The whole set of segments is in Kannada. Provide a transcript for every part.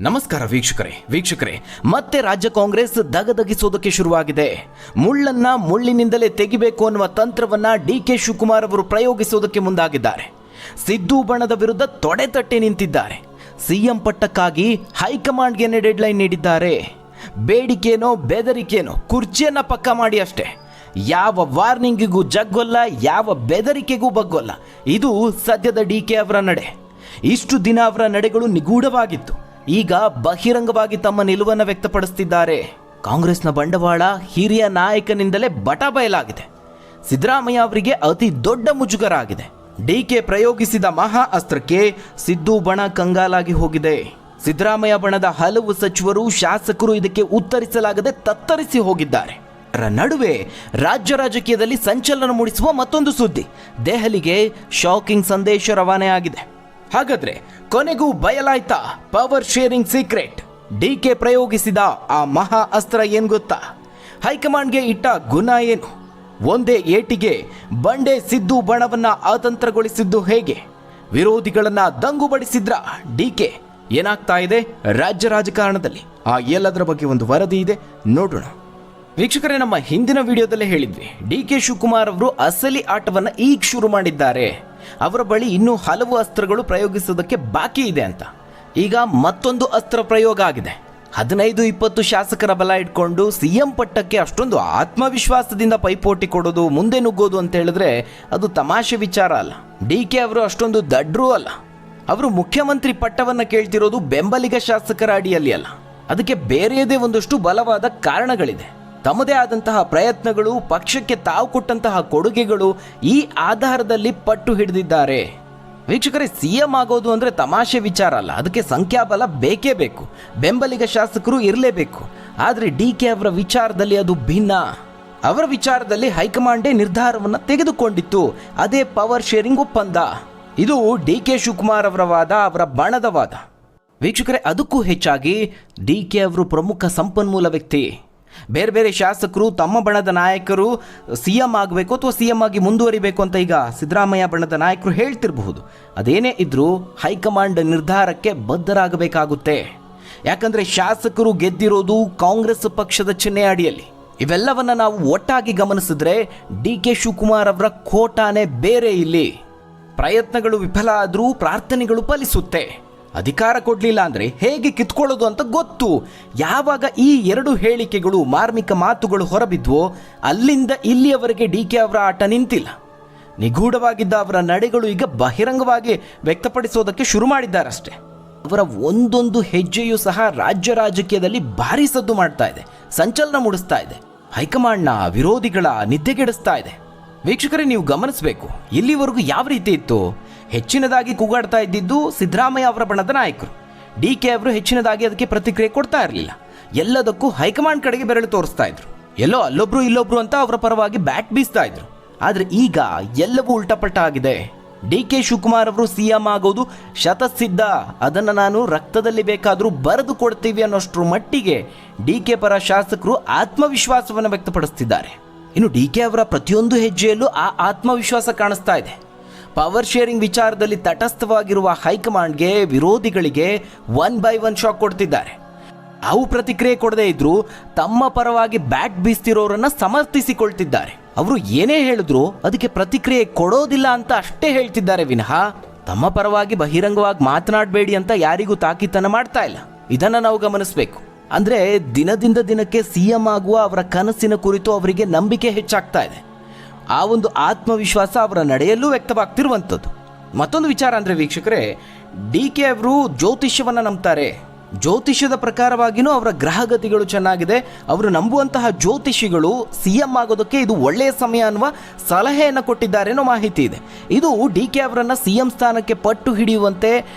ನಮಸ್ಕಾರ ವೀಕ್ಷಕರೇ ಮತ್ತೆ ರಾಜ್ಯ ಕಾಂಗ್ರೆಸ್ ದಗದಗಿಸೋದಕ್ಕೆ ಶುರುವಾಗಿದೆ. ಮುಳ್ಳನ್ನ ಮುಳ್ಳಿನಿಂದಲೇ ತೆಗಿಬೇಕು ಅನ್ನುವ ತಂತ್ರವನ್ನ ಡಿಕೆ ಶಿವಕುಮಾರ್ ಅವರು ಪ್ರಯೋಗಿಸೋದಕ್ಕೆ ಮುಂದಾಗಿದ್ದಾರೆ. ಸಿದ್ದು ಬಣದ ವಿರುದ್ಧ ತೊಡೆ ತಟ್ಟಿ ನಿಂತಿದ್ದಾರೆ. ಸಿಎಂ ಪಟ್ಟಕ್ಕಾಗಿ ಹೈಕಮಾಂಡ್ಗೆ ಡೆಡ್ಲೈನ್ ನೀಡಿದ್ದಾರೆ. ಬೇಡಿಕೆನೋ ಬೆದರಿಕೆನೋ ಕುರ್ಚಿಯನ್ನ ಪಕ್ಕ ಮಾಡಿ ಅಷ್ಟೇ. ಯಾವ ವಾರ್ನಿಂಗಿಗೂ ಜಗ್ಗೊಲ್ಲ, ಯಾವ ಬೆದರಿಕೆಗೂ ಬಗ್ಗೊಲ್ಲ. ಇದು ಸದ್ಯದ ಡಿಕೆ ಅವರ ನಡೆ. ಇಷ್ಟು ದಿನ ಅವರ ನಡೆಗಳು ನಿಗೂಢವಾಗಿತ್ತು. ಈಗ ಬಹಿರಂಗವಾಗಿ ತಮ್ಮ ನಿಲುವನ್ನು ವ್ಯಕ್ತಪಡಿಸುತ್ತಿದ್ದಾರೆ. ಕಾಂಗ್ರೆಸ್ನ ಬಂಡವಾಳ ಹಿರಿಯ ನಾಯಕನಿಂದಲೇ ಬಟ ಬಯಲಾಗಿದೆ. ಸಿದ್ದರಾಮಯ್ಯ ಅವರಿಗೆ ಅತಿ ದೊಡ್ಡ ಮುಜುಗರ ಆಗಿದೆ. ಡಿಕೆ ಪ್ರಯೋಗಿಸಿದ ಮಹಾ ಅಸ್ತ್ರಕ್ಕೆ ಸಿದ್ದು ಬಣ ಕಂಗಾಲಾಗಿ ಹೋಗಿದೆ. ಸಿದ್ದರಾಮಯ್ಯ ಬಣದ ಹಲವು ಸಚಿವರು, ಶಾಸಕರು ಇದಕ್ಕೆ ಉತ್ತರಿಸಲಾಗದೆ ತತ್ತರಿಸಿ ಹೋಗಿದ್ದಾರೆ. ಅದರ ನಡುವೆ ರಾಜ್ಯ ರಾಜಕೀಯದಲ್ಲಿ ಸಂಚಲನ ಮೂಡಿಸುವ ಮತ್ತೊಂದು ಸುದ್ದಿ. ದೆಹಲಿಗೆ ಶಾಕಿಂಗ್ ಸಂದೇಶ ರವಾನೆ ಆಗಿದೆ. ಹಾಗಾದ್ರೆ ಕೊನೆಗೂ ಬಯಲಾಯ್ತಾ ಪವರ್ ಶೇರಿಂಗ್ ಸೀಕ್ರೆಟ್? ಡಿಕೆ ಪ್ರಯೋಗಿಸಿದ ಆ ಮಹಾ ಅಸ್ತ್ರ ಏನ್ ಗೊತ್ತಾ? ಹೈಕಮಾಂಡ್ಗೆ ಇಟ್ಟ ಗುಣ ಏನು? ಒಂದೇ ಏಟಿಗೆ ಬಂಡೆ ಸಿದ್ದು ಬಣವನ್ನ ಅತಂತ್ರಗೊಳಿಸಿದ್ದು ಹೇಗೆ? ವಿರೋಧಿಗಳನ್ನ ದಂಗುಬಡಿಸಿದ್ರ ಡಿಕೆ? ಏನಾಗ್ತಾ ಇದೆ ರಾಜ್ಯ ರಾಜಕಾರಣದಲ್ಲಿ? ಆ ಎಲ್ಲದರ ಬಗ್ಗೆ ಒಂದು ವರದಿ ಇದೆ, ನೋಡೋಣ. ವೀಕ್ಷಕರೇ, ನಮ್ಮ ಹಿಂದಿನ ವಿಡಿಯೋದಲ್ಲೇ ಹೇಳಿದ್ವಿ, ಡಿಕೆ ಶಿವಕುಮಾರ್ ಅವರು ಅಸಲಿ ಆಟವನ್ನು ಈಗ ಶುರು ಮಾಡಿದ್ದಾರೆ. ಅವರ ಬಳಿ ಇನ್ನೂ ಹಲವು ಅಸ್ತ್ರಗಳು ಪ್ರಯೋಗಿಸೋದಕ್ಕೆ ಬಾಕಿ ಇದೆ ಅಂತ. ಈಗ ಮತ್ತೊಂದು ಅಸ್ತ್ರ ಪ್ರಯೋಗ ಆಗಿದೆ. 15-20 ಶಾಸಕರ ಬಲ ಇಟ್ಕೊಂಡು ಸಿಎಂ ಪಟ್ಟಕ್ಕೆ ಅಷ್ಟೊಂದು ಆತ್ಮವಿಶ್ವಾಸದಿಂದ ಪೈಪೋಟಿ ಕೊಡೋದು, ಮುಂದೆ ನುಗ್ಗೋದು ಅಂತ ಹೇಳಿದ್ರೆ ಅದು ತಮಾಷೆ ವಿಚಾರ ಅಲ್ಲ. ಡಿಕೆ ಅವರು ಅಷ್ಟೊಂದು ದಡ್ರೂ ಅಲ್ಲ. ಅವರು ಮುಖ್ಯಮಂತ್ರಿ ಪಟ್ಟವನ್ನು ಕೇಳ್ತಿರೋದು ಬೆಂಬಲಿಗ ಶಾಸಕರ ಅಡಿಯಲ್ಲಿ ಅಲ್ಲ. ಅದಕ್ಕೆ ಬೇರೆಯದೇ ಒಂದಷ್ಟು ಬಲವಾದ ಕಾರಣಗಳಿದೆ. ತಮ್ಮದೇ ಆದಂತಹ ಪ್ರಯತ್ನಗಳು, ಪಕ್ಷಕ್ಕೆ ತಾವು ಕೊಟ್ಟಂತಹ ಕೊಡುಗೆಗಳು, ಈ ಆಧಾರದಲ್ಲಿ ಪಟ್ಟು ಹಿಡಿದಿದ್ದಾರೆ. ವೀಕ್ಷಕರೇ, ಸಿಎಂ ಆಗೋದು ಅಂದರೆ ತಮಾಷೆ ವಿಚಾರ ಅಲ್ಲ. ಅದಕ್ಕೆ ಸಂಖ್ಯಾಬಲ ಬೇಕೇ ಬೇಕು, ಬೆಂಬಲಿಗ ಶಾಸಕರು ಇರಲೇಬೇಕು. ಆದರೆ ಡಿಕೆ ಅವರ ವಿಚಾರದಲ್ಲಿ ಅದು ಭಿನ್ನ. ಅವರ ವಿಚಾರದಲ್ಲಿ ಹೈಕಮಾಂಡೇ ನಿರ್ಧಾರವನ್ನು ತೆಗೆದುಕೊಂಡಿತ್ತು. ಅದೇ ಪವರ್ ಶೇರಿಂಗ್ ಒಪ್ಪಂದ. ಇದು ಡಿಕೆ ಶಿವಕುಮಾರ್ ಅವರ ವಾದ, ಅವರ ಬಣದ ವಾದ. ವೀಕ್ಷಕರೇ, ಅದಕ್ಕೂ ಹೆಚ್ಚಾಗಿ ಡಿಕೆ ಅವರು ಪ್ರಮುಖ ಸಂಪನ್ಮೂಲ ವ್ಯಕ್ತಿ. ಬೇರೆ ಬೇರೆ ಶಾಸಕರು ತಮ್ಮ ಬಣದ ನಾಯಕರು ಸಿಎಂ ಆಗಬೇಕು ಅಥವಾ ಸಿಎಂ ಆಗಿ ಮುಂದುವರಿಬೇಕು ಅಂತ ಈಗ ಸಿದ್ದರಾಮಯ್ಯ ಬಣದ ನಾಯಕರು ಹೇಳ್ತಿರಬಹುದು. ಅದೇನೇ ಇದ್ರೂ ಹೈಕಮಾಂಡ್ ನಿರ್ಧಾರಕ್ಕೆ ಬದ್ಧರಾಗಬೇಕಾಗುತ್ತೆ. ಯಾಕಂದರೆ ಶಾಸಕರು ಗೆದ್ದಿರೋದು ಕಾಂಗ್ರೆಸ್ ಪಕ್ಷದ ಚಿಹ್ನೆ ಅಡಿಯಲ್ಲಿ. ಇವೆಲ್ಲವನ್ನ ನಾವು ಒಟ್ಟಾಗಿ ಗಮನಿಸಿದ್ರೆ ಡಿಕೆ ಶಿವಕುಮಾರ್ ಅವರ ಖೋಟಾನೇ ಬೇರೆ. ಇಲ್ಲಿ ಪ್ರಯತ್ನಗಳು ವಿಫಲ ಆದರೂ ಪ್ರಾರ್ಥನೆಗಳು ಫಲಿಸುತ್ತೆ. ಅಧಿಕಾರ ಕೊಡಲಿಲ್ಲ ಅಂದರೆ ಹೇಗೆ ಕಿತ್ಕೊಳ್ಳೋದು ಅಂತ ಗೊತ್ತು. ಯಾವಾಗ ಈ ಎರಡು ಹೇಳಿಕೆಗಳು, ಮಾರ್ಮಿಕ ಮಾತುಗಳು ಹೊರಬಿದ್ವೋ ಅಲ್ಲಿಂದ ಇಲ್ಲಿಯವರೆಗೆ ಡಿಕೆ ಅವರ ಆಟ ನಿಂತಿಲ್ಲ. ನಿಗೂಢವಾಗಿದ್ದ ಅವರ ನಡೆಗಳು ಈಗ ಬಹಿರಂಗವಾಗಿ ವ್ಯಕ್ತಪಡಿಸೋದಕ್ಕೆ ಶುರು ಮಾಡಿದ್ದಾರಷ್ಟೇ. ಅವರ ಒಂದೊಂದು ಹೆಜ್ಜೆಯೂ ಸಹ ರಾಜ್ಯ ರಾಜಕೀಯದಲ್ಲಿ ಭಾರಿ ಸದ್ದು ಮಾಡ್ತಾ ಇದೆ, ಸಂಚಲನ ಮೂಡಿಸ್ತಾ ಇದೆ, ಹೈಕಮಾಂಡ್ನ ವಿರೋಧಿಗಳ ನಿದ್ದೆಗೆಡಿಸ್ತಾ ಇದೆ. ವೀಕ್ಷಕರೇ, ನೀವು ಗಮನಿಸಬೇಕು, ಇಲ್ಲಿವರೆಗೂ ಯಾವ ರೀತಿ ಇತ್ತು? ಹೆಚ್ಚಿನದಾಗಿ ಕೂಗಾಡ್ತಾ ಇದ್ದಿದ್ದು ಸಿದ್ದರಾಮಯ್ಯ ಅವರ ಬಣದ ನಾಯಕರು. ಡಿಕೆ ಅವರು ಹೆಚ್ಚಿನದಾಗಿ ಅದಕ್ಕೆ ಪ್ರತಿಕ್ರಿಯೆ ಕೊಡ್ತಾ ಇರಲಿಲ್ಲ. ಎಲ್ಲದಕ್ಕೂ ಹೈಕಮಾಂಡ್ ಕಡೆಗೆ ಬೆರಳು ತೋರಿಸ್ತಾ ಇದ್ರು. ಎಲ್ಲೋ ಅಲ್ಲೊಬ್ರು ಇಲ್ಲೊಬ್ರು ಅಂತ ಅವರ ಪರವಾಗಿ ಬ್ಯಾಟ್ ಬೀಸ್ತಾ ಇದ್ರು. ಆದರೆ ಈಗ ಎಲ್ಲವೂ ಉಲ್ಟಪಟ್ಟ ಆಗಿದೆ. ಡಿಕೆ ಶಿವಕುಮಾರ್ ಅವರು ಸಿಎಂ ಆಗೋದು ಶತಸಿದ್ಧ, ಅದನ್ನು ನಾನು ರಕ್ತದಲ್ಲಿ ಬೇಕಾದರೂ ಬರೆದು ಕೊಡ್ತೀವಿ ಅನ್ನೋಷ್ಟರ ಮಟ್ಟಿಗೆ ಡಿಕೆ ಪರ ಶಾಸಕರು ಆತ್ಮವಿಶ್ವಾಸವನ್ನು ವ್ಯಕ್ತಪಡಿಸ್ತಿದ್ದಾರೆ. ಇನ್ನು ಡಿಕೆ ಅವರ ಪ್ರತಿಯೊಂದು ಹೆಜ್ಜೆಯಲ್ಲೂ ಆ ಆತ್ಮವಿಶ್ವಾಸ ಕಾಣಿಸ್ತಾ ಇದೆ. ಪವರ್ ಶೇರಿಂಗ್ ವಿಚಾರದಲ್ಲಿ ತಟಸ್ಥವಾಗಿರುವ ಹೈಕಮಾಂಡ್ಗೆ, ವಿರೋಧಿಗಳಿಗೆ 1 by 1 ಶಾಕ್ ಕೊಡ್ತಿದ್ದಾರೆ. ಅವು ಪ್ರತಿಕ್ರಿಯೆ ಕೊಡದೇ ಇದ್ರೂ ತಮ್ಮ ಪರವಾಗಿ ಬ್ಯಾಟ್ ಬೀಸ್ತಿರೋರನ್ನ ಸಮರ್ಥಿಸಿಕೊಳ್ತಿದ್ದಾರೆ. ಅವರು ಏನೇ ಹೇಳಿದ್ರು ಅದಕ್ಕೆ ಪ್ರತಿಕ್ರಿಯೆ ಕೊಡೋದಿಲ್ಲ ಅಂತ ಅಷ್ಟೇ ಹೇಳ್ತಿದ್ದಾರೆ ವಿನಃ ತಮ್ಮ ಪರವಾಗಿ ಬಹಿರಂಗವಾಗಿ ಮಾತನಾಡಬೇಡಿ ಅಂತ ಯಾರಿಗೂ ತಾಕೀತನ ಮಾಡ್ತಾ ಇಲ್ಲ. ಇದನ್ನು ನಾವು ಗಮನಿಸಬೇಕು. ಅಂದರೆ ದಿನದಿಂದ ದಿನಕ್ಕೆ ಸಿಎಂ ಆಗುವ ಅವರ ಕನಸಿನ ಕುರಿತು ಅವರಿಗೆ ನಂಬಿಕೆ ಹೆಚ್ಚಾಗ್ತಾ ಇದೆ. ಆ ಒಂದು ಆತ್ಮವಿಶ್ವಾಸ ಅವರ ನಡೆಯಲ್ಲೂ ವ್ಯಕ್ತವಾಗ್ತಿರುವಂಥದ್ದು. ಮತ್ತೊಂದು ವಿಚಾರ ಅಂದರೆ ವೀಕ್ಷಕರೇ, ಡಿಕೆ ಅವರು ಜ್ಯೋತಿಷ್ಯವನ್ನು ನಂಬ್ತಾರೆ. ಜ್ಯೋತಿಷ್ಯದ ಪ್ರಕಾರವಾಗಿಯೂ ಅವರ ಗ್ರಹಗತಿಗಳು ಚೆನ್ನಾಗಿದೆ. ಅವರು ನಂಬುವಂತಹ ಜ್ಯೋತಿಷಿಗಳು ಸಿಎಂ ಆಗೋದಕ್ಕೆ ಇದು ಒಳ್ಳೆಯ ಸಮಯ ಅನ್ನುವ ಸಲಹೆಯನ್ನು ಕೊಟ್ಟಿದ್ದಾರೆ ಅನ್ನೋ ಮಾಹಿತಿ ಇದೆ. ಇದು ಡಿಕೆ ಅವರನ್ನು ಸಿಎಂ ಸ್ಥಾನಕ್ಕೆ ಪಟ್ಟು ಹಿಡಿಯುವಂತೆ,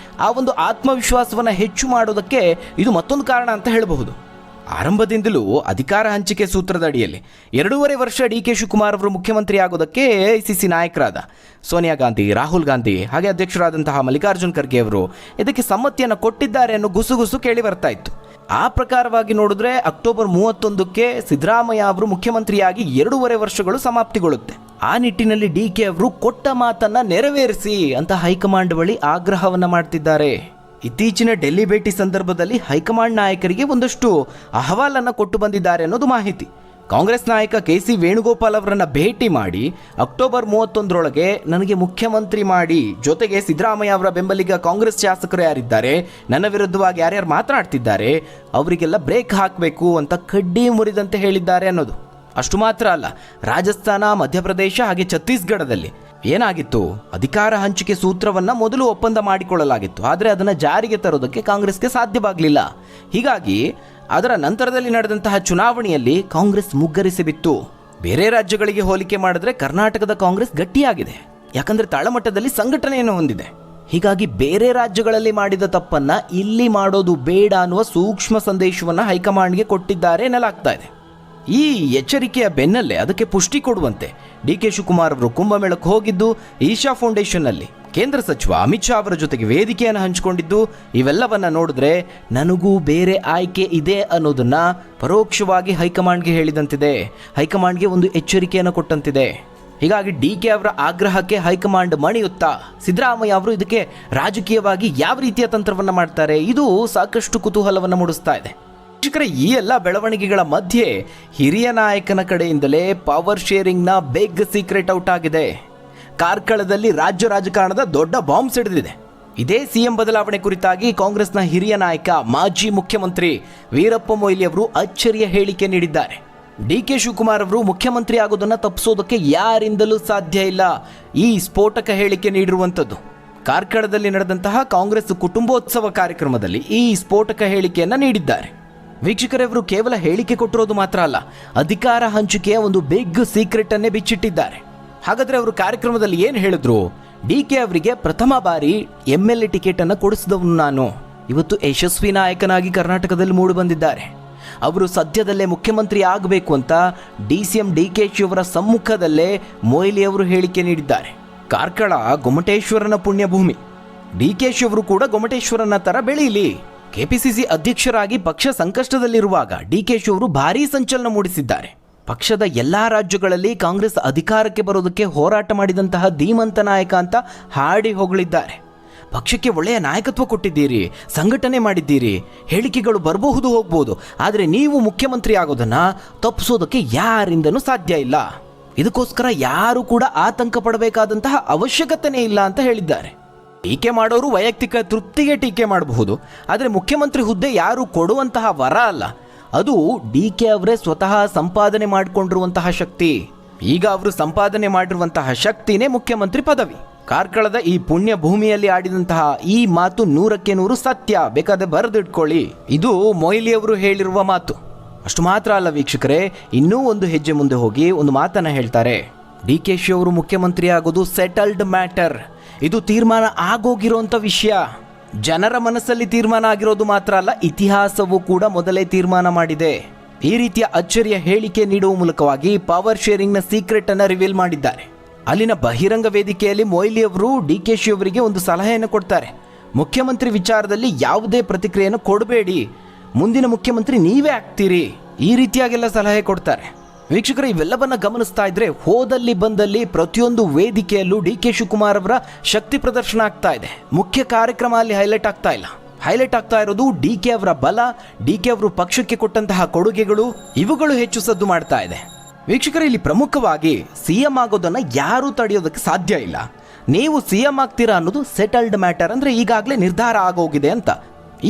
ಆ ಒಂದು ಆತ್ಮವಿಶ್ವಾಸವನ್ನು ಹೆಚ್ಚು ಮಾಡೋದಕ್ಕೆ ಇದು ಮತ್ತೊಂದು ಕಾರಣ ಅಂತ ಹೇಳಬಹುದು. ಆರಂಭದಿಂದಲೂ ಅಧಿಕಾರ ಹಂಚಿಕೆ ಸೂತ್ರದ ಅಡಿಯಲ್ಲಿ 2.5 ವರ್ಷ ಡಿಕೆ ಶಿವಕುಮಾರ್ ಅವರು ಮುಖ್ಯಮಂತ್ರಿ ಆಗೋದಕ್ಕೆ ಎಐಸಿಸಿ ನಾಯಕರಾದ ಸೋನಿಯಾ ಗಾಂಧಿ, ರಾಹುಲ್ ಗಾಂಧಿ ಹಾಗೆ ಅಧ್ಯಕ್ಷರಾದಂತಹ ಮಲ್ಲಿಕಾರ್ಜುನ್ ಖರ್ಗೆ ಅವರು ಇದಕ್ಕೆ ಸಮ್ಮತಿಯನ್ನು ಕೊಟ್ಟಿದ್ದಾರೆ ಅನ್ನೋ ಗುಸುಗುಸು ಕೇಳಿ ಬರ್ತಾ ಇತ್ತು. ಆ ಪ್ರಕಾರವಾಗಿ ನೋಡಿದ್ರೆ ಅಕ್ಟೋಬರ್ 31ಕ್ಕೆ ಸಿದ್ದರಾಮಯ್ಯ ಅವರು ಮುಖ್ಯಮಂತ್ರಿಯಾಗಿ 2.5 ವರ್ಷಗಳು ಸಮಾಪ್ತಿಗೊಳ್ಳುತ್ತೆ. ಆ ನಿಟ್ಟಿನಲ್ಲಿ ಡಿಕೆ ಅವರು ಕೊಟ್ಟ ಮಾತನ್ನ ನೆರವೇರಿಸಿ ಅಂತ ಹೈಕಮಾಂಡ್ ಬಳಿ ಆಗ್ರಹವನ್ನ ಮಾಡ್ತಿದ್ದಾರೆ. ಇತ್ತೀಚಿನ ಡೆಲ್ಲಿ ಭೇಟಿ ಸಂದರ್ಭದಲ್ಲಿ ಹೈಕಮಾಂಡ್ ನಾಯಕರಿಗೆ ಒಂದಷ್ಟು ಅಹವಾಲನ್ನು ಕೊಟ್ಟು ಬಂದಿದ್ದಾರೆ ಅನ್ನೋದು ಮಾಹಿತಿ. ಕಾಂಗ್ರೆಸ್ ನಾಯಕ KC ವೇಣುಗೋಪಾಲ್ ಅವರನ್ನು ಭೇಟಿ ಮಾಡಿ ಅಕ್ಟೋಬರ್ 31ರೊಳಗೆ ನನಗೆ ಮುಖ್ಯಮಂತ್ರಿ ಮಾಡಿ, ಜೊತೆಗೆ ಸಿದ್ದರಾಮಯ್ಯ ಅವರ ಬೆಂಬಲಿಗ ಕಾಂಗ್ರೆಸ್ ಶಾಸಕರು ಯಾರಿದ್ದಾರೆ, ನನ್ನ ವಿರುದ್ಧವಾಗಿ ಯಾರ್ಯಾರು ಮಾತನಾಡ್ತಿದ್ದಾರೆ ಅವರಿಗೆಲ್ಲ ಬ್ರೇಕ್ ಹಾಕಬೇಕು ಅಂತ ಕಡ್ಡಿ ಮುರಿದಂತೆ ಹೇಳಿದ್ದಾರೆ ಅನ್ನೋದು. ಅಷ್ಟು ಮಾತ್ರ ಅಲ್ಲ, ರಾಜಸ್ಥಾನ, ಮಧ್ಯಪ್ರದೇಶ ಹಾಗೆ ಛತ್ತೀಸ್ಗಢದಲ್ಲಿ ಏನಾಗಿತ್ತು, ಅಧಿಕಾರ ಹಂಚಿಕೆ ಸೂತ್ರವನ್ನು ಮೊದಲು ಒಪ್ಪಂದ ಮಾಡಿಕೊಳ್ಳಲಾಗಿತ್ತು. ಆದರೆ ಅದನ್ನು ಜಾರಿಗೆ ತರೋದಕ್ಕೆ ಕಾಂಗ್ರೆಸ್ಗೆ ಸಾಧ್ಯವಾಗಲಿಲ್ಲ. ಹೀಗಾಗಿ ಅದರ ನಂತರದಲ್ಲಿ ನಡೆದಂತಹ ಚುನಾವಣೆಯಲ್ಲಿ ಕಾಂಗ್ರೆಸ್ ಮುಗ್ಗರಿಸಿ ಬಿತ್ತು. ಬೇರೆ ರಾಜ್ಯಗಳಿಗೆ ಹೋಲಿಕೆ ಮಾಡಿದ್ರೆ ಕರ್ನಾಟಕದ ಕಾಂಗ್ರೆಸ್ ಗಟ್ಟಿಯಾಗಿದೆ, ಯಾಕಂದ್ರೆ ತಳಮಟ್ಟದಲ್ಲಿ ಸಂಘಟನೆಯನ್ನು ಹೊಂದಿದೆ. ಹೀಗಾಗಿ ಬೇರೆ ರಾಜ್ಯಗಳಲ್ಲಿ ಮಾಡಿದ ತಪ್ಪನ್ನ ಇಲ್ಲಿ ಮಾಡೋದು ಬೇಡ ಅನ್ನುವ ಸೂಕ್ಷ್ಮ ಸಂದೇಶವನ್ನು ಹೈಕಮಾಂಡ್ಗೆ ಕೊಟ್ಟಿದ್ದಾರೆ ಎನ್ನಲಾಗ್ತಾ ಇದೆ. ಈ ಎಚ್ಚರಿಕೆಯ ಬೆನ್ನಲ್ಲೇ ಅದಕ್ಕೆ ಪುಷ್ಟಿ ಕೊಡುವಂತೆ DK ಶಿವಕುಮಾರ್ ಅವರು ಕುಂಭಮೇಳಕ್ಕೆ ಹೋಗಿದ್ದು, ಈಶಾ ಫೌಂಡೇಶನ್ನಲ್ಲಿ ಕೇಂದ್ರ ಸಚಿವ ಅಮಿತ್ ಶಾ ಅವರ ಜೊತೆಗೆ ವೇದಿಕೆಯನ್ನು ಹಂಚಿಕೊಂಡಿದ್ದು, ಇವೆಲ್ಲವನ್ನ ನೋಡಿದ್ರೆ ನನಗೂ ಬೇರೆ ಆಯ್ಕೆ ಇದೆ ಅನ್ನೋದನ್ನ ಪರೋಕ್ಷವಾಗಿ ಹೈಕಮಾಂಡ್ಗೆ ಹೇಳಿದಂತಿದೆ, ಹೈಕಮಾಂಡ್ಗೆ ಒಂದು ಎಚ್ಚರಿಕೆಯನ್ನು ಕೊಟ್ಟಂತಿದೆ. ಹೀಗಾಗಿ DK ಅವರ ಆಗ್ರಹಕ್ಕೆ ಹೈಕಮಾಂಡ್ ಮಣಿಯುತ್ತಾ ಸಿದ್ದರಾಮಯ್ಯ ಅವರು ಇದಕ್ಕೆ ರಾಜಕೀಯವಾಗಿ ಯಾವ ರೀತಿಯ ತಂತ್ರವನ್ನು ಮಾಡ್ತಾರೆ, ಇದು ಸಾಕಷ್ಟು ಕುತೂಹಲವನ್ನು ಮೂಡಿಸ್ತಾ ಇದೆ. ಈ ಎಲ್ಲ ಬೆಳವಣಿಗೆಗಳ ಮಧ್ಯೆ ಹಿರಿಯ ನಾಯಕನ ಕಡೆಯಿಂದಲೇ ಪವರ್ ಶೇರಿಂಗ್ನ ಬಿಗ್ ಸೀಕ್ರೆಟ್ ಔಟ್ ಆಗಿದೆ. ಕಾರ್ಕಳದಲ್ಲಿ ರಾಜ್ಯ ರಾಜಕಾರಣದ ದೊಡ್ಡ ಬಾಂಬ್ ಸಿಡಿದಿದೆ. ಇದೇ CM ಬದಲಾವಣೆ ಕುರಿತಾಗಿ ಕಾಂಗ್ರೆಸ್ನ ಹಿರಿಯ ನಾಯಕ, ಮಾಜಿ ಮುಖ್ಯಮಂತ್ರಿ ವೀರಪ್ಪ ಮೊಯ್ಲಿ ಅವರು ಅಚ್ಚರಿಯ ಹೇಳಿಕೆ ನೀಡಿದ್ದಾರೆ. DK ಶಿವಕುಮಾರ್ ಅವರು ಮುಖ್ಯಮಂತ್ರಿ ಆಗೋದನ್ನು ತಪ್ಪಿಸೋದಕ್ಕೆ ಯಾರಿಂದಲೂ ಸಾಧ್ಯ ಇಲ್ಲ, ಈ ಸ್ಫೋಟಕ ಹೇಳಿಕೆ ನೀಡಿರುವಂಥದ್ದು. ಕಾರ್ಕಳದಲ್ಲಿ ನಡೆದಂತಹ ಕಾಂಗ್ರೆಸ್ ಕುಟುಂಬೋತ್ಸವ ಕಾರ್ಯಕ್ರಮದಲ್ಲಿ ಈ ಸ್ಫೋಟಕ ಹೇಳಿಕೆಯನ್ನು ನೀಡಿದ್ದಾರೆ. ವೀಕ್ಷಕರೇ, ಅವರು ಕೇವಲ ಹೇಳಿಕೆ ಕೊಟ್ಟಿರೋದು ಮಾತ್ರ ಅಲ್ಲ, ಅಧಿಕಾರ ಹಂಚಿಕೆಯ ಒಂದು ಬಿಗ್ ಸೀಕ್ರೆಟ್ ಅನ್ನೇ ಬಿಚ್ಚಿಟ್ಟಿದ್ದಾರೆ. ಹಾಗಾದ್ರೆ ಅವರು ಕಾರ್ಯಕ್ರಮದಲ್ಲಿ ಏನು ಹೇಳಿದ್ರು? DK ಅವರಿಗೆ ಪ್ರಥಮ ಬಾರಿ MLA ಟಿಕೆಟ್ ಅನ್ನು ಕೊಡಿಸಿದವನು ನಾನು. ಇವತ್ತು ಯಶಸ್ವಿ ನಾಯಕನಾಗಿ ಕರ್ನಾಟಕದಲ್ಲಿ ಮೂಡಿ ಬಂದಿದ್ದಾರೆ. ಅವರು ಸದ್ಯದಲ್ಲೇ ಮುಖ್ಯಮಂತ್ರಿ ಆಗಬೇಕು ಅಂತ DCM DKಶಿ ಅವರ ಸಮ್ಮುಖದಲ್ಲೇ ಮೊಯ್ಲಿ ಅವರು ಹೇಳಿಕೆ ನೀಡಿದ್ದಾರೆ. ಕಾರ್ಕಳ ಗೊಮಟೇಶ್ವರನ ಪುಣ್ಯಭೂಮಿ. DKಶಿ ಅವರು ಕೂಡ ಗೊಮಟೇಶ್ವರನ ತರ ಬೆಳೀಲಿ. KPCC ಅಧ್ಯಕ್ಷರಾಗಿ ಪಕ್ಷ ಸಂಕಷ್ಟದಲ್ಲಿರುವಾಗ DKಶಿ ಅವರು ಭಾರೀ ಸಂಚಲನ ಮೂಡಿಸಿದ್ದಾರೆ. ಪಕ್ಷದ ಎಲ್ಲಾ ರಾಜ್ಯಗಳಲ್ಲಿ ಕಾಂಗ್ರೆಸ್ ಅಧಿಕಾರಕ್ಕೆ ಬರೋದಕ್ಕೆ ಹೋರಾಟ ಮಾಡಿದಂತಹ ಧೀಮಂತ ನಾಯಕ ಅಂತ ಹಾಡಿ ಹೊಗಳಿದ್ದಾರೆ. ಪಕ್ಷಕ್ಕೆ ಒಳ್ಳೆಯ ನಾಯಕತ್ವ ಕೊಟ್ಟಿದ್ದೀರಿ, ಸಂಘಟನೆ ಮಾಡಿದ್ದೀರಿ, ಹೇಳಿಕೆಗಳು ಬರಬಹುದು ಹೋಗ್ಬೋದು, ಆದರೆ ನೀವು ಮುಖ್ಯಮಂತ್ರಿ ಆಗೋದನ್ನ ತಪ್ಪಿಸೋದಕ್ಕೆ ಯಾರಿಂದನೂ ಸಾಧ್ಯ ಇಲ್ಲ. ಇದಕ್ಕೋಸ್ಕರ ಯಾರು ಕೂಡ ಆತಂಕ ಪಡಬೇಕಾದಂತಹ ಅವಶ್ಯಕತೆನೇ ಇಲ್ಲ ಅಂತ ಹೇಳಿದ್ದಾರೆ. ಟೀಕೆ ಮಾಡೋರು ವೈಯಕ್ತಿಕ ತೃಪ್ತಿಗೆ ಟೀಕೆ ಮಾಡಬಹುದು, ಆದರೆ ಮುಖ್ಯಮಂತ್ರಿ ಹುದ್ದೆ ಯಾರು ಕೊಡುವಂತಹ ವರ ಅಲ್ಲ, ಅದು DK ಅವರೇ ಸ್ವತಃ ಸಂಪಾದನೆ ಮಾಡಿಕೊಂಡಿರುವಂತಹ ಶಕ್ತಿ. ಈಗ ಅವರು ಸಂಪಾದನೆ ಮಾಡಿರುವಂತಹ ಶಕ್ತಿನೇ ಮುಖ್ಯಮಂತ್ರಿ ಪದವಿ. ಕಾರ್ಕಳದ ಈ ಪುಣ್ಯ ಭೂಮಿಯಲ್ಲಿ ಆಡಿದಂತಹ ಈ ಮಾತು 100ಕ್ಕೆ 100 ಸತ್ಯ, ಬೇಕಾದ್ರೆ ಬರೆದಿಟ್ಕೊಳ್ಳಿ. ಇದು ಮೊಯ್ಲಿ ಅವರು ಹೇಳಿರುವ ಮಾತು. ಅಷ್ಟು ಮಾತ್ರ ಅಲ್ಲ ವೀಕ್ಷಕರೇ, ಇನ್ನೂ ಒಂದು ಹೆಜ್ಜೆ ಮುಂದೆ ಹೋಗಿ ಒಂದು ಮಾತನ್ನ ಹೇಳ್ತಾರೆ. DKಶಿ ಅವರು ಮುಖ್ಯಮಂತ್ರಿ ಆಗೋದು ಸೆಟಲ್ಡ್ ಮ್ಯಾಟರ್, ಇದು ತೀರ್ಮಾನ ಆಗೋಗಿರುವಂಥ ವಿಷಯ. ಜನರ ಮನಸ್ಸಲ್ಲಿ ತೀರ್ಮಾನ ಆಗಿರೋದು ಮಾತ್ರ ಅಲ್ಲ, ಇತಿಹಾಸವೂ ಕೂಡ ಮೊದಲೇ ತೀರ್ಮಾನ ಮಾಡಿದೆ. ಈ ರೀತಿಯ ಅಚ್ಚರಿಯ ಹೇಳಿಕೆ ನೀಡುವ ಮೂಲಕವಾಗಿ ಪವರ್ ಶೇರಿಂಗ್ನ ಸೀಕ್ರೆಟ್ ಅನ್ನು ರಿವೀಲ್ ಮಾಡಿದ್ದಾರೆ. ಅಲ್ಲಿನ ಬಹಿರಂಗ ವೇದಿಕೆಯಲ್ಲಿ ಮೊಯ್ಲಿ ಅವರು DKಶಿ ಅವರಿಗೆ ಒಂದು ಸಲಹೆಯನ್ನು ಕೊಡ್ತಾರೆ. ಮುಖ್ಯಮಂತ್ರಿ ವಿಚಾರದಲ್ಲಿ ಯಾವುದೇ ಪ್ರತಿಕ್ರಿಯೆಯನ್ನು ಕೊಡಬೇಡಿ, ಮುಂದಿನ ಮುಖ್ಯಮಂತ್ರಿ ನೀವೇ ಆಗ್ತೀರಿ, ಈ ರೀತಿಯಾಗೆಲ್ಲ ಸಲಹೆ ಕೊಡ್ತಾರೆ. ವೀಕ್ಷಕರು, ಇವೆಲ್ಲವನ್ನ ಗಮನಿಸ್ತಾ ಇದ್ರೆ ಹೋದಲ್ಲಿ ಬಂದಲ್ಲಿ ಪ್ರತಿಯೊಂದು ವೇದಿಕೆಯಲ್ಲೂ DK ಶಿವಕುಮಾರ್ ಅವರ ಶಕ್ತಿ ಪ್ರದರ್ಶನ ಆಗ್ತಾ ಇದೆ. ಮುಖ್ಯ ಕಾರ್ಯಕ್ರಮ ಅಲ್ಲಿ ಹೈಲೈಟ್ ಆಗ್ತಾ ಇಲ್ಲ. ಹೈಲೈಟ್ ಆಗ್ತಾ ಇರೋದು DK ಅವರ ಬಲ, DK ಅವರು ಪಕ್ಷಕ್ಕೆ ಕೊಟ್ಟಂತಹ ಕೊಡುಗೆಗಳು, ಇವುಗಳು ಹೆಚ್ಚು ಸದ್ದು ಮಾಡ್ತಾ ಇದೆ. ವೀಕ್ಷಕರು, ಇಲ್ಲಿ ಪ್ರಮುಖವಾಗಿ CM ಆಗೋದನ್ನ ಯಾರೂ ತಡೆಯೋದಕ್ಕೆ ಸಾಧ್ಯ ಇಲ್ಲ. ನೀವು CM ಆಗ್ತೀರಾ ಅನ್ನೋದು ಸೆಟಲ್ಡ್ ಮ್ಯಾಟರ್, ಅಂದ್ರೆ ಈಗಾಗಲೇ ನಿರ್ಧಾರ ಆಗೋಗಿದೆ ಅಂತ.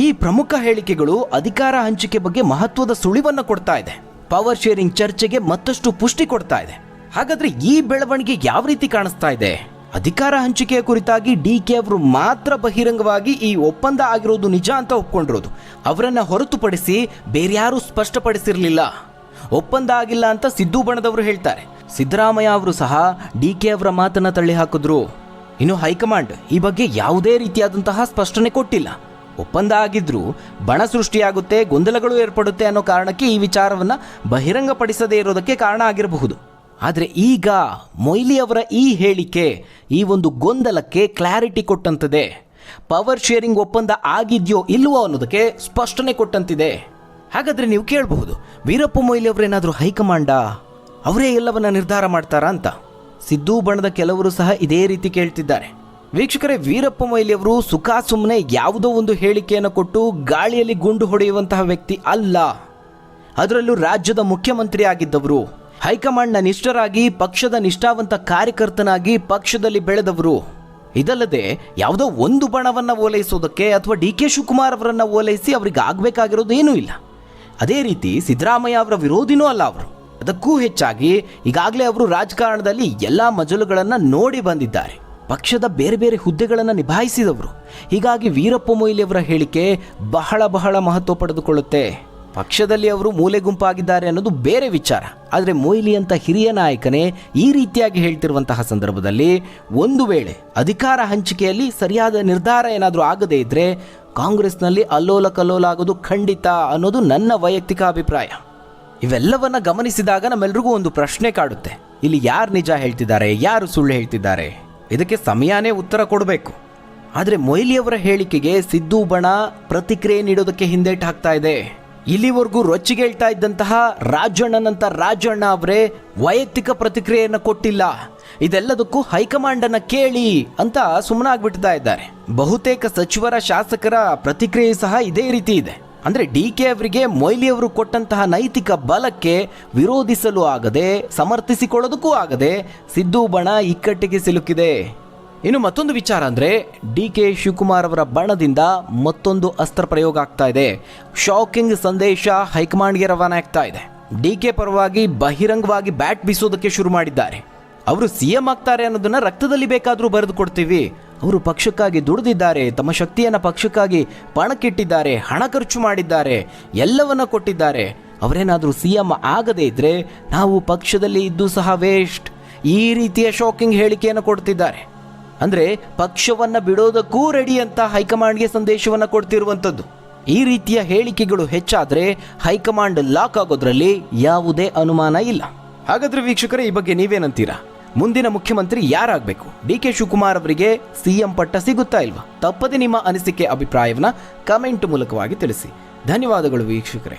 ಈ ಪ್ರಮುಖ ಹೇಳಿಕೆಗಳು ಅಧಿಕಾರ ಹಂಚಿಕೆ ಬಗ್ಗೆ ಮಹತ್ವದ ಸುಳಿವನ್ನು ಕೊಡ್ತಾ ಇದೆ. ಪವರ್ ಶೇರಿಂಗ್ ಚರ್ಚೆಗೆ ಮತ್ತಷ್ಟು ಪುಷ್ಟಿ ಕೊಡ್ತಾ ಇದೆ. ಹಾಗಾದ್ರೆ ಈ ಬೆಳವಣಿಗೆ ಯಾವ ರೀತಿ ಕಾಣಿಸ್ತಾ ಇದೆ? ಅಧಿಕಾರ ಹಂಚಿಕೆಯ ಕುರಿತಾಗಿ DK ಅವರು ಮಾತ್ರ ಬಹಿರಂಗವಾಗಿ ಈ ಒಪ್ಪಂದ ಆಗಿರೋದು ನಿಜ ಅಂತ ಒಪ್ಕೊಂಡಿರೋದು. ಅವರನ್ನ ಹೊರತುಪಡಿಸಿ ಬೇರ್ಯಾರೂ ಸ್ಪಷ್ಟಪಡಿಸಿರಲಿಲ್ಲ. ಒಪ್ಪಂದ ಆಗಿಲ್ಲ ಅಂತ ಸಿದ್ದು ಬಣದವರು ಹೇಳ್ತಾರೆ. ಸಿದ್ದರಾಮಯ್ಯ ಅವರು ಸಹ DK ಅವರ ಮಾತನ್ನ ತಳ್ಳಿ ಹಾಕಿದ್ರು. ಇನ್ನು ಹೈಕಮಾಂಡ್ ಈ ಬಗ್ಗೆ ಯಾವುದೇ ರೀತಿಯಾದಂತಹ ಸ್ಪಷ್ಟನೆ ಕೊಟ್ಟಿಲ್ಲ. ಒಪ್ಪಂದ ಆಗಿದ್ರೂ ಬಣ ಸೃಷ್ಟಿಯಾಗುತ್ತೆ, ಗೊಂದಲಗಳು ಏರ್ಪಡುತ್ತೆ ಅನ್ನೋ ಕಾರಣಕ್ಕೆ ಈ ವಿಚಾರವನ್ನು ಬಹಿರಂಗಪಡಿಸದೇ ಇರೋದಕ್ಕೆ ಕಾರಣ ಆಗಿರಬಹುದು. ಆದರೆ ಈಗ ಮೊಯ್ಲಿ ಅವರ ಈ ಹೇಳಿಕೆ ಈ ಒಂದು ಗೊಂದಲಕ್ಕೆ ಕ್ಲಾರಿಟಿ ಕೊಟ್ಟಂತಿದೆ. ಪವರ್ ಶೇರಿಂಗ್ ಒಪ್ಪಂದ ಆಗಿದೆಯೋ ಇಲ್ವೋ ಅನ್ನೋದಕ್ಕೆ ಸ್ಪಷ್ಟನೆ ಕೊಟ್ಟಂತಿದೆ. ಹಾಗಾದರೆ ನೀವು ಕೇಳಬಹುದು, ವೀರಪ್ಪ ಮೊಯ್ಲಿ ಅವರೇನಾದರೂ ಹೈಕಮಾಂಡ, ಅವರೇ ಎಲ್ಲವನ್ನ ನಿರ್ಧಾರ ಮಾಡ್ತಾರಾ ಅಂತ. ಸಿದ್ದು ಬಣದ ಕೆಲವರು ಸಹ ಇದೇ ರೀತಿ ಕೇಳ್ತಿದ್ದಾರೆ. ವೀಕ್ಷಕರೇ, ವೀರಪ್ಪ ಮೊಯ್ಲಿ ಅವರು ಸುಖ ಸುಮ್ಮನೆ ಯಾವುದೋ ಒಂದು ಹೇಳಿಕೆಯನ್ನು ಕೊಟ್ಟು ಗಾಳಿಯಲ್ಲಿ ಗುಂಡು ಹೊಡೆಯುವಂತಹ ವ್ಯಕ್ತಿ ಅಲ್ಲ. ಅದರಲ್ಲೂ ರಾಜ್ಯದ ಮುಖ್ಯಮಂತ್ರಿ ಆಗಿದ್ದವರು, ಹೈಕಮಾಂಡ್ನ ನಿಷ್ಠರಾಗಿ ಪಕ್ಷದ ನಿಷ್ಠಾವಂತ ಕಾರ್ಯಕರ್ತನಾಗಿ ಪಕ್ಷದಲ್ಲಿ ಬೆಳೆದವರು. ಇದಲ್ಲದೆ ಯಾವುದೋ ಒಂದು ಬಣವನ್ನು ಓಲೈಸೋದಕ್ಕೆ ಅಥವಾ DK ಶಿವಕುಮಾರ್ ಅವರನ್ನು ಓಲೈಸಿ ಅವರಿಗೆ ಆಗಬೇಕಾಗಿರೋದು ಏನೂ ಇಲ್ಲ. ಅದೇ ರೀತಿ ಸಿದ್ದರಾಮಯ್ಯ ಅವರ ವಿರೋಧಿನೂ ಅಲ್ಲ ಅವರು. ಅದಕ್ಕೂ ಹೆಚ್ಚಾಗಿ ಈಗಾಗಲೇ ಅವರು ರಾಜಕಾರಣದಲ್ಲಿ ಎಲ್ಲ ಮಜಲುಗಳನ್ನು ನೋಡಿ ಬಂದಿದ್ದಾರೆ. ಪಕ್ಷದ ಬೇರೆ ಬೇರೆ ಹುದ್ದೆಗಳನ್ನು ನಿಭಾಯಿಸಿದವರು. ಹೀಗಾಗಿ ವೀರಪ್ಪ ಮೊಯ್ಲಿ ಅವರ ಹೇಳಿಕೆ ಬಹಳ ಬಹಳ ಮಹತ್ವ ಪಡೆದುಕೊಳ್ಳುತ್ತೆ. ಪಕ್ಷದಲ್ಲಿ ಅವರು ಮೂಲೆ ಗುಂಪಾಗಿದ್ದಾರೆ ಅನ್ನೋದು ಬೇರೆ ವಿಚಾರ. ಆದರೆ ಮೊಯ್ಲಿ ಅಂತ ಹಿರಿಯ ನಾಯಕನೇ ಈ ರೀತಿಯಾಗಿ ಹೇಳ್ತಿರುವಂತಹ ಸಂದರ್ಭದಲ್ಲಿ ಒಂದು ವೇಳೆ ಅಧಿಕಾರ ಹಂಚಿಕೆಯಲ್ಲಿ ಸರಿಯಾದ ನಿರ್ಧಾರ ಏನಾದರೂ ಆಗದೇ ಇದ್ದರೆ ಕಾಂಗ್ರೆಸ್ನಲ್ಲಿ ಅಲ್ಲೋಲ ಕಲ್ಲೋಲ ಆಗೋದು ಖಂಡಿತ ಅನ್ನೋದು ನನ್ನ ವೈಯಕ್ತಿಕ ಅಭಿಪ್ರಾಯ. ಇವೆಲ್ಲವನ್ನ ಗಮನಿಸಿದಾಗ ನಮ್ಮೆಲ್ರಿಗೂ ಒಂದು ಪ್ರಶ್ನೆ ಕಾಡುತ್ತೆ, ಇಲ್ಲಿ ಯಾರು ನಿಜ ಹೇಳ್ತಿದ್ದಾರೆ, ಯಾರು ಸುಳ್ಳು ಹೇಳ್ತಿದ್ದಾರೆ? ಇದಕ್ಕೆ ಸಮಯನೇ ಉತ್ತರ ಕೊಡಬೇಕು. ಆದರೆ ಮೊಯ್ಲಿಯವರ ಹೇಳಿಕೆಗೆ ಸಿದ್ದು ಬಣ ಪ್ರತಿಕ್ರಿಯೆ ನೀಡೋದಕ್ಕೆ ಹಿಂದೇಟು ಹಾಕ್ತಾ ಇದೆ. ಇಲ್ಲಿವರೆಗೂ ರೊಚ್ಚಿಗೇಳ್ತಾ ಇದ್ದಂತಹ ರಾಜಣ್ಣನಂತ ರಾಜಣ್ಣ ಅವರೇ ವೈಯಕ್ತಿಕ ಪ್ರತಿಕ್ರಿಯೆಯನ್ನು ಕೊಟ್ಟಿಲ್ಲ. ಇದೆಲ್ಲದಕ್ಕೂ ಹೈಕಮಾಂಡನ್ನು ಕೇಳಿ ಅಂತ ಸುಮ್ಮನಾಗ್ಬಿಡ್ತಾ ಇದ್ದಾರೆ. ಬಹುತೇಕ ಸಚಿವರ ಶಾಸಕರ ಪ್ರತಿಕ್ರಿಯೆ ಸಹ ಇದೇ ರೀತಿ ಇದೆ. ಅಂದರೆ DK ಅವರಿಗೆ ಮೊಯ್ಲಿ ಅವರು ಕೊಟ್ಟಂತಹ ನೈತಿಕ ಬಲಕ್ಕೆ ವಿರೋಧಿಸಲು ಆಗದೆ, ಸಮರ್ಥಿಸಿಕೊಳ್ಳೋದಕ್ಕೂ ಆಗದೆ ಸಿದ್ದು ಬಣ ಇಕ್ಕಟ್ಟಿಗೆ ಸಿಲುಕಿದೆ. ಇನ್ನು ಮತ್ತೊಂದು ವಿಚಾರ ಅಂದರೆ DK ಶಿವಕುಮಾರ್ ಅವರ ಬಣದಿಂದ ಮತ್ತೊಂದು ಅಸ್ತ್ರ ಪ್ರಯೋಗ ಆಗ್ತಾ ಇದೆ. ಶಾಕಿಂಗ್ ಸಂದೇಶ ಹೈಕಮಾಂಡ್ಗೆ ರವಾನೆ ಆಗ್ತಾ ಇದೆ. DK ಪರವಾಗಿ ಬಹಿರಂಗವಾಗಿ ಬ್ಯಾಟ್ ಬೀಸೋದಕ್ಕೆ ಶುರು ಮಾಡಿದ್ದಾರೆ. ಅವರು CM ಆಗ್ತಾರೆ ಅನ್ನೋದನ್ನ ರಕ್ತದಲ್ಲಿ ಬೇಕಾದರೂ ಬರೆದು ಕೊಡ್ತೀವಿ. ಅವರು ಪಕ್ಷಕ್ಕಾಗಿ ದುಡಿದಿದ್ದಾರೆ, ತಮ್ಮ ಶಕ್ತಿಯನ್ನು ಪಕ್ಷಕ್ಕಾಗಿ ಪಣಕ್ಕಿಟ್ಟಿದ್ದಾರೆ, ಹಣ ಖರ್ಚು ಮಾಡಿದ್ದಾರೆ, ಎಲ್ಲವನ್ನ ಕೊಟ್ಟಿದ್ದಾರೆ. ಅವರೇನಾದರೂ CM ಆಗದೇ ಇದ್ರೆ ನಾವು ಪಕ್ಷದಲ್ಲಿ ಇದ್ದು ಸಹ ವೇಸ್ಟ್, ಈ ರೀತಿಯ ಶಾಕಿಂಗ್ ಹೇಳಿಕೆಯನ್ನು ಕೊಡ್ತಿದ್ದಾರೆ. ಅಂದರೆ ಪಕ್ಷವನ್ನು ಬಿಡೋದಕ್ಕೂ ರೆಡಿ ಅಂತ ಹೈಕಮಾಂಡ್ಗೆ ಸಂದೇಶವನ್ನು ಕೊಡ್ತಿರುವಂಥದ್ದು. ಈ ರೀತಿಯ ಹೇಳಿಕೆಗಳು ಹೆಚ್ಚಾದರೆ ಹೈಕಮಾಂಡ್ ಲಾಕ್ ಆಗೋದ್ರಲ್ಲಿ ಯಾವುದೇ ಅನುಮಾನ ಇಲ್ಲ. ಹಾಗಾದ್ರೆ ವೀಕ್ಷಕರೇ, ಈ ಬಗ್ಗೆ ನೀವೇನಂತೀರಾ? ಮುಂದಿನ ಮುಖ್ಯಮಂತ್ರಿ ಯಾರಾಗಬೇಕು? DK ಶಿವಕುಮಾರ್ ಅವರಿಗೆ CM ಪಟ್ಟ ಸಿಗುತ್ತಾ ಇಲ್ವಾ? ತಪ್ಪದೆ ನಿಮ್ಮ ಅನಿಸಿಕೆ, ಅಭಿಪ್ರಾಯವನ್ನ ಕಮೆಂಟ್ ಮೂಲಕವಾಗಿ ತಿಳಿಸಿ. ಧನ್ಯವಾದಗಳು ವೀಕ್ಷಕರೇ.